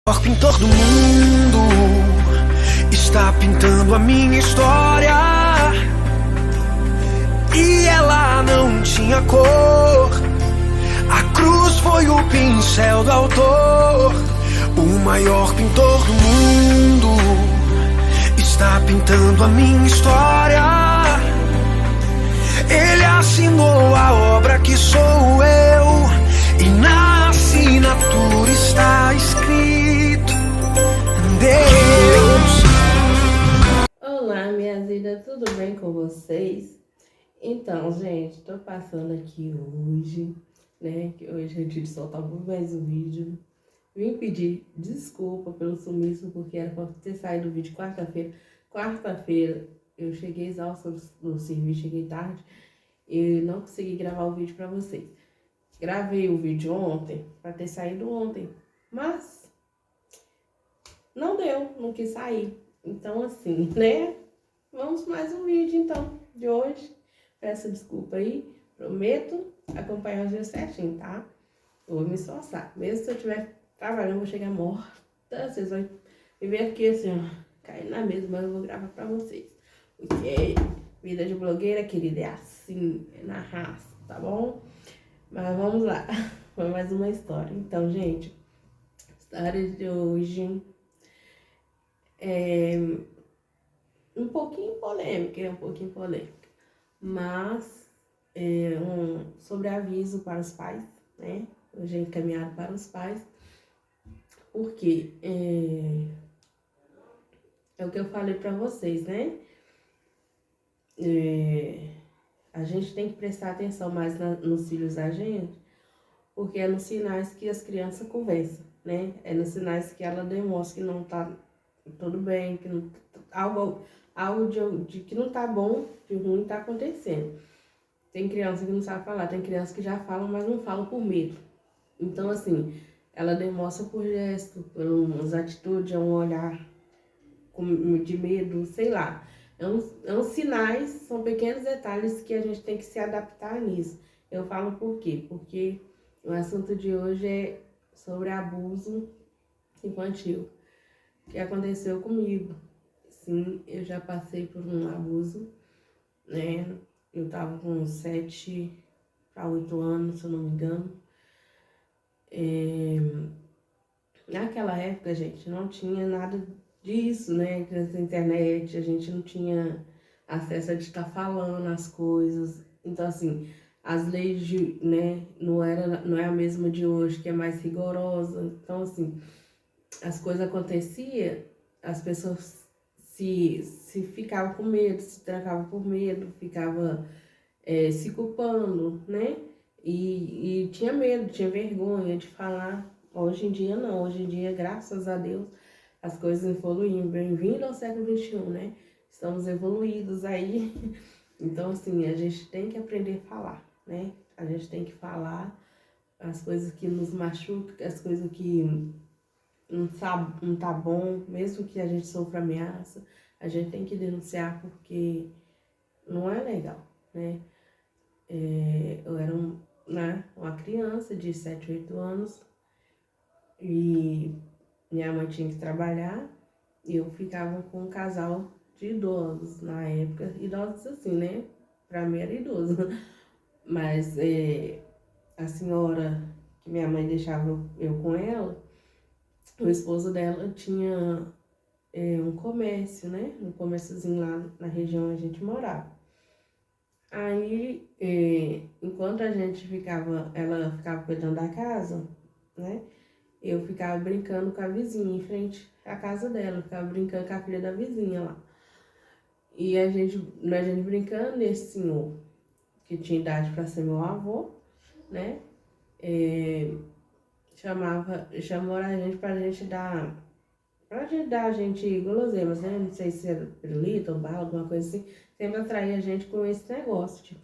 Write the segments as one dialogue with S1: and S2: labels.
S1: O pintor do mundo está pintando a minha história e ela não tinha cor. A cruz foi o pincel do autor. O maior pintor do mundo está pintando a minha história. Ele assinou a obra que sou eu, e na assinatura está escrito Deus.
S2: Olá, minha vida, tudo bem com vocês? Então, gente, tô passando aqui hoje, né? Que hoje é dia de soltar mais um vídeo. Vim pedir desculpa pelo sumiço, porque era pra ter saído o vídeo quarta-feira. Quarta-feira eu cheguei exausta do serviço, cheguei tarde e não consegui gravar o vídeo pra vocês. Gravei o vídeo ontem, pra ter saído ontem, mas não deu, não quis sair. Então, assim, né? Vamos mais um vídeo, então, de hoje. Peço desculpa aí, prometo acompanhar os dias certinho, tá? Eu vou me esforçar. Mesmo se eu estiver trabalhando, eu vou chegar morta. Vocês vão me ver aqui assim, ó, caindo na mesa, mas eu vou gravar pra vocês. Porque vida de blogueira, querida, é assim, é na raça, tá bom? Mas vamos lá, foi mais uma história. Então, gente, a história de hoje é um pouquinho polêmica, mas sobre aviso para os pais, né? Hoje é encaminhado para os pais, porque é o que eu falei para vocês, né? A gente tem que prestar atenção mais nos filhos da gente, porque é nos sinais que as crianças conversam, né? É nos sinais que ela demonstra que não tá tudo bem, que não, algo de que não tá bom, de ruim tá acontecendo. Tem criança que não sabe falar, tem criança que já fala, mas não fala por medo. Então, assim, ela demonstra por gesto, por umas atitudes, um olhar de medo, sei lá. É uns sinais, são pequenos detalhes que a gente tem que se adaptar nisso. Eu falo por quê? Porque o assunto de hoje é sobre abuso infantil, que aconteceu comigo. Sim, eu já passei por um abuso, né? Eu tava com 7 para 8 anos, se eu não me engano. Naquela época, gente, não tinha nada disso, né? Essa internet, a gente não tinha acesso a de estar falando as coisas. Então, assim, as leis, né, não é a mesma de hoje, que é mais rigorosa. Então, assim, as coisas aconteciam, as pessoas se ficavam com medo, se trancavam por medo, ficavam se culpando, né? E tinha medo, tinha vergonha de falar. Hoje em dia não, hoje em dia, graças a Deus, as coisas evoluíram. Bem-vindo ao século XXI, né? Estamos evoluídos aí. Então, assim, a gente tem que aprender a falar, né? A gente tem que falar as coisas que nos machucam, as coisas que não tá bom, mesmo que a gente sofra ameaça, a gente tem que denunciar porque não é legal, né? Eu era uma criança de 7, 8 anos e minha mãe tinha que trabalhar e eu ficava com um casal de idosos na época, idosos assim, né? Pra mim era idoso, mas a senhora que minha mãe deixava eu com ela, o esposo dela tinha um comércio, né? Um comérciozinho lá na região onde a gente morava. Aí, enquanto a gente ela ficava cuidando da casa, né? Eu ficava brincando com a vizinha em frente à casa dela, ficava brincando com a filha da vizinha lá. E a gente brincando, esse senhor, que tinha idade para ser meu avô, né? Chamou a gente pra gente dar a gente guloseimas, né? Não sei se era pirulito ou bala, alguma coisa assim. Sempre atraía a gente com esse negócio, tipo,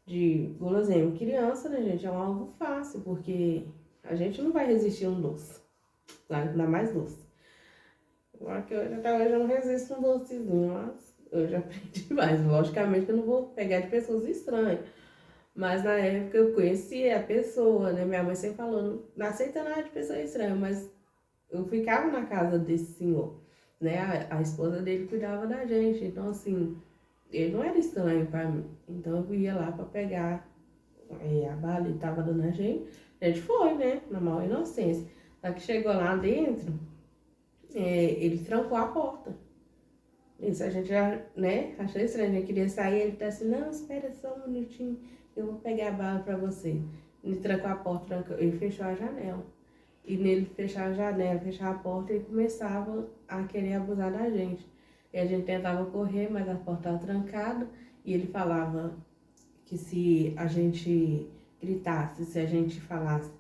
S2: de guloseima. Criança, né, gente, é um algo fácil, porque a gente não vai resistir a um doce, ainda mais doce. Agora que até hoje eu não resisto a um docezinho, mas eu já aprendi mais. Logicamente que eu não vou pegar de pessoas estranhas. Mas na época eu conhecia a pessoa, né? Minha mãe sempre falou, não aceita nada de pessoa estranha, mas eu ficava na casa desse senhor, né? A esposa dele cuidava da gente, então assim, ele não era estranho para mim. Então eu ia lá para pegar a bala, ele tava dando a gente foi, né? Na maior inocência. Só que chegou lá dentro, ele trancou a porta. Isso a gente já, né, achou estranho, a gente queria sair, ele tá assim, não, espera só um minutinho, eu vou pegar a bala pra você. Ele trancou a porta, ele fechou a janela. E nele fechar a janela, fechar a porta, ele começava a querer abusar da gente. E a gente tentava correr, mas a porta estava trancada, e ele falava que se a gente gritasse, se a gente falasse,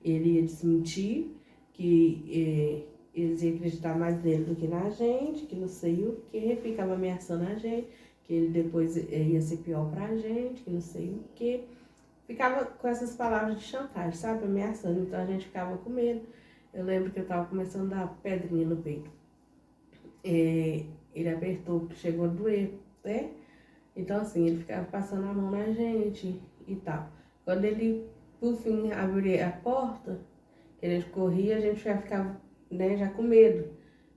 S2: ele ia desmentir, que eles iam acreditar mais nele do que na gente, que não sei o que, ficava ameaçando a gente, que ele depois ia ser pior pra gente, que não sei o que. Ficava com essas palavras de chantagem, sabe? Ameaçando, então a gente ficava com medo. Eu lembro que eu tava começando a dar pedrinha no peito. Ele apertou, chegou a doer, né? Então assim, ele ficava passando a mão na gente e tal. Quando ele, por fim, abria a porta, que a gente corria, a gente já ficava, né, já com medo.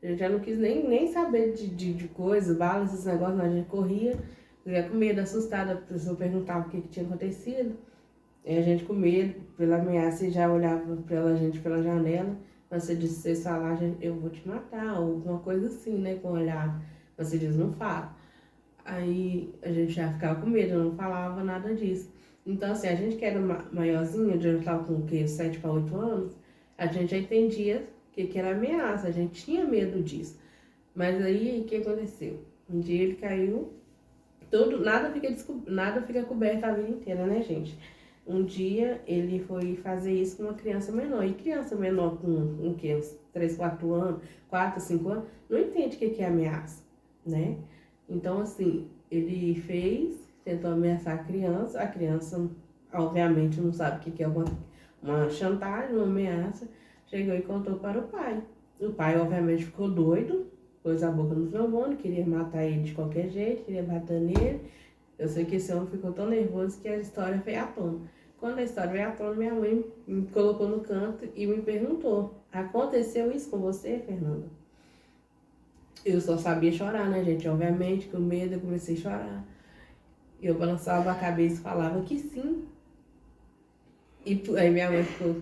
S2: A gente já não quis nem saber de coisa, bala, esses negócios, mas a gente corria, já com medo, assustada, a pessoa perguntava o que tinha acontecido. E a gente com medo, pela ameaça, e já olhava pela gente pela janela. Você disse, se vocês falar, eu vou te matar, ou alguma coisa assim, né, com o olhar. Você diz, não fala. Aí a gente já ficava com medo, não falava nada disso. Então, assim, a gente que era maiorzinha, já estava com o quê? 7 para 8 anos, a gente já entendia que era ameaça, a gente tinha medo disso. Mas aí, o que aconteceu? Um dia ele caiu, nada fica coberto a vida inteira, né, gente? Um dia ele foi fazer isso com uma criança menor. E criança menor com o quê? Uns 3, 4 anos, 4, 5 anos, não entende o que é ameaça, né? Então, assim, ele tentou ameaçar a criança obviamente não sabe o que é uma chantagem, uma ameaça, chegou e contou para o pai. O pai, obviamente, ficou doido, pôs a boca no trombone, queria matar ele de qualquer jeito, queria bater nele. Eu sei que esse homem ficou tão nervoso que a história veio à tona. Quando a história veio à tona, minha mãe me colocou no canto e me perguntou: aconteceu isso com você, Fernanda? Eu só sabia chorar, né, gente? Obviamente, com medo, eu comecei a chorar. Eu balançava a cabeça e falava que sim. E aí minha mãe ficou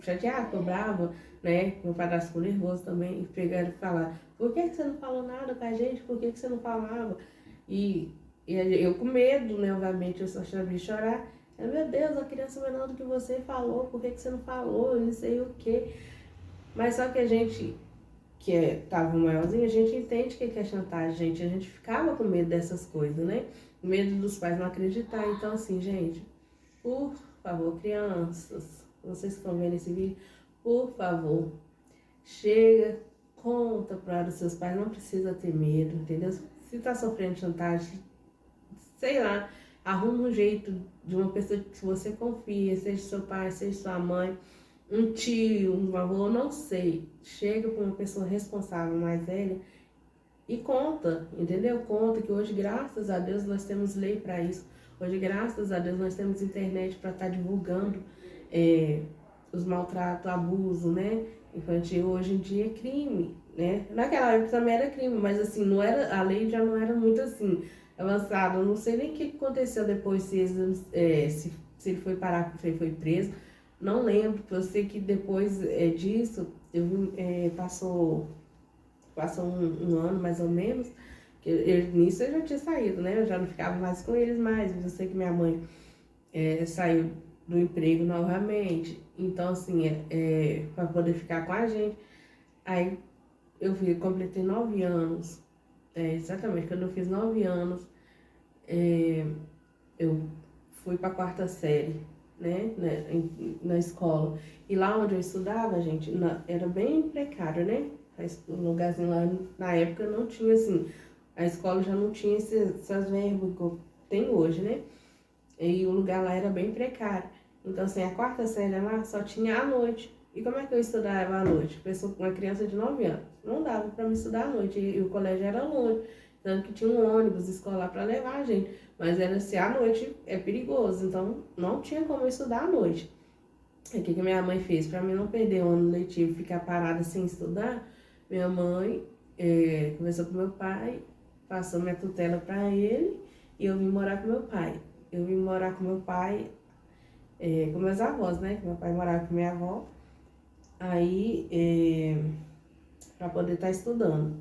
S2: chateada, ficou brava, né? Meu padrasto ficou nervoso também. E pegaram e falaram: por que você não falou nada com a gente? Por que você não falava? E eu com medo, né? Obviamente, eu só sabia chorar. Eu, meu Deus, a criança menor do que você falou, por que você não falou? Eu não sei o quê. Mas só que a gente que tava maiorzinho, a gente entende o que é chantagem, gente. A gente ficava com medo dessas coisas, né? Medo dos pais não acreditar. Então, assim, gente, por favor, crianças, vocês que estão vendo esse vídeo, por favor, chega, conta para os seus pais, não precisa ter medo, entendeu? Se tá sofrendo chantagem, sei lá, arruma um jeito de uma pessoa que você confia, seja seu pai, seja sua mãe, um tio, um avô, não sei. Chega com uma pessoa responsável mais velha e conta, entendeu? Conta que hoje, graças a Deus, nós temos lei para isso. Hoje, graças a Deus, nós temos internet para estar divulgando os maltratos, abuso, né? Infantil. Hoje em dia é crime, né? Naquela época também era crime, mas assim, não era, a lei já não era muito assim avançada. Eu não sei nem o que aconteceu depois, se ele foi parar, se ele foi preso. Não lembro, eu sei que depois disso, passou um ano mais ou menos, nisso eu já tinha saído, né? Eu já não ficava mais com eles mais. Eu sei que minha mãe saiu do emprego novamente, então assim, para poder ficar com a gente. Aí completei 9 anos, exatamente, quando eu fiz 9 anos, eu fui para a 4ª série, né, na escola. E lá onde eu estudava, gente, era bem precário, né? O lugarzinho lá, na época, não tinha assim, a escola já não tinha essas verbas que tem hoje, né? E o lugar lá era bem precário. Então, assim, a 4ª série lá só tinha à noite. E como é que eu estudava à noite? Uma criança de 9 anos. Não dava para me estudar à noite. E o colégio era longe. Tanto que tinha um ônibus escolar para levar a gente. Mas era assim, à noite é perigoso. Então, não tinha como eu estudar à noite. O que minha mãe fez? Para mim não perder o ano letivo e ficar parada sem estudar, minha mãe conversou com meu pai, passou minha tutela para ele e eu vim morar com meu pai. Eu vim morar com meu pai, com meus avós, né? Meu pai morava com minha avó, aí para poder estar estudando.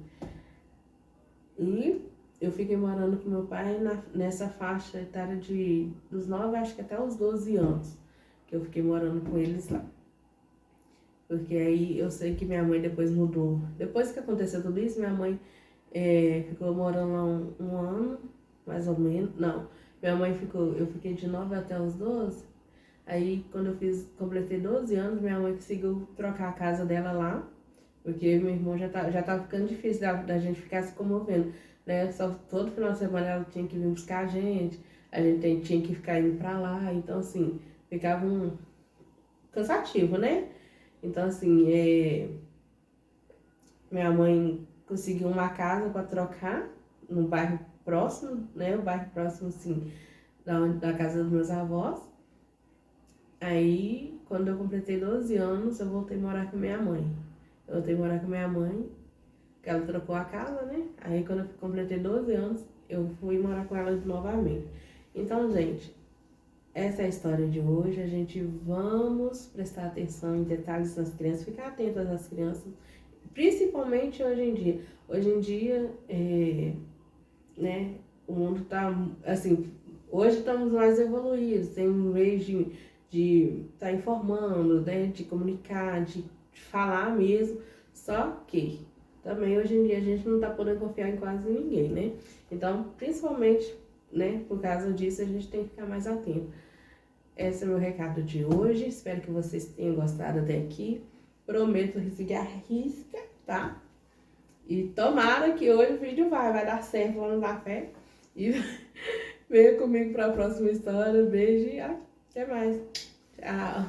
S2: E eu fiquei morando com meu pai nessa faixa etária dos 9, acho que até os 12 anos, que eu fiquei morando com eles lá. Porque aí eu sei que minha mãe depois mudou. Depois que aconteceu tudo isso, minha mãe ficou morando lá um ano, mais ou menos. Não, minha mãe eu fiquei de 9 até os 12. Aí quando completei 12 anos, minha mãe conseguiu trocar a casa dela lá. Porque meu irmão já tava ficando difícil da gente ficar se comovendo, né? Só todo final de semana ela tinha que vir buscar a gente tinha que ficar indo pra lá. Então, assim, ficava cansativo, né? Então, assim, minha mãe conseguiu uma casa para trocar no bairro próximo, né? O bairro próximo, assim, da casa dos meus avós. Aí, quando eu completei 12 anos, eu voltei a morar com minha mãe. Eu voltei a morar com minha mãe, que ela trocou a casa, né? Aí, quando eu completei 12 anos, eu fui morar com ela novamente. Então, gente, essa é a história de hoje. A gente vamos prestar atenção em detalhes das crianças, ficar atentas às crianças, principalmente hoje em dia. Hoje em dia, né, o mundo tá, assim, hoje estamos mais evoluídos, tem meios de estar informando, né, de comunicar, de falar mesmo, só que também hoje em dia a gente não tá podendo confiar em quase ninguém, né? Então, principalmente, né, por causa disso, a gente tem que ficar mais atento. Esse é o meu recado de hoje, espero que vocês tenham gostado até aqui. Prometo seguir a risca, tá? E tomara que hoje o vídeo vai dar certo lá no café. E venha comigo para a próxima história. Beijo e até mais. Tchau.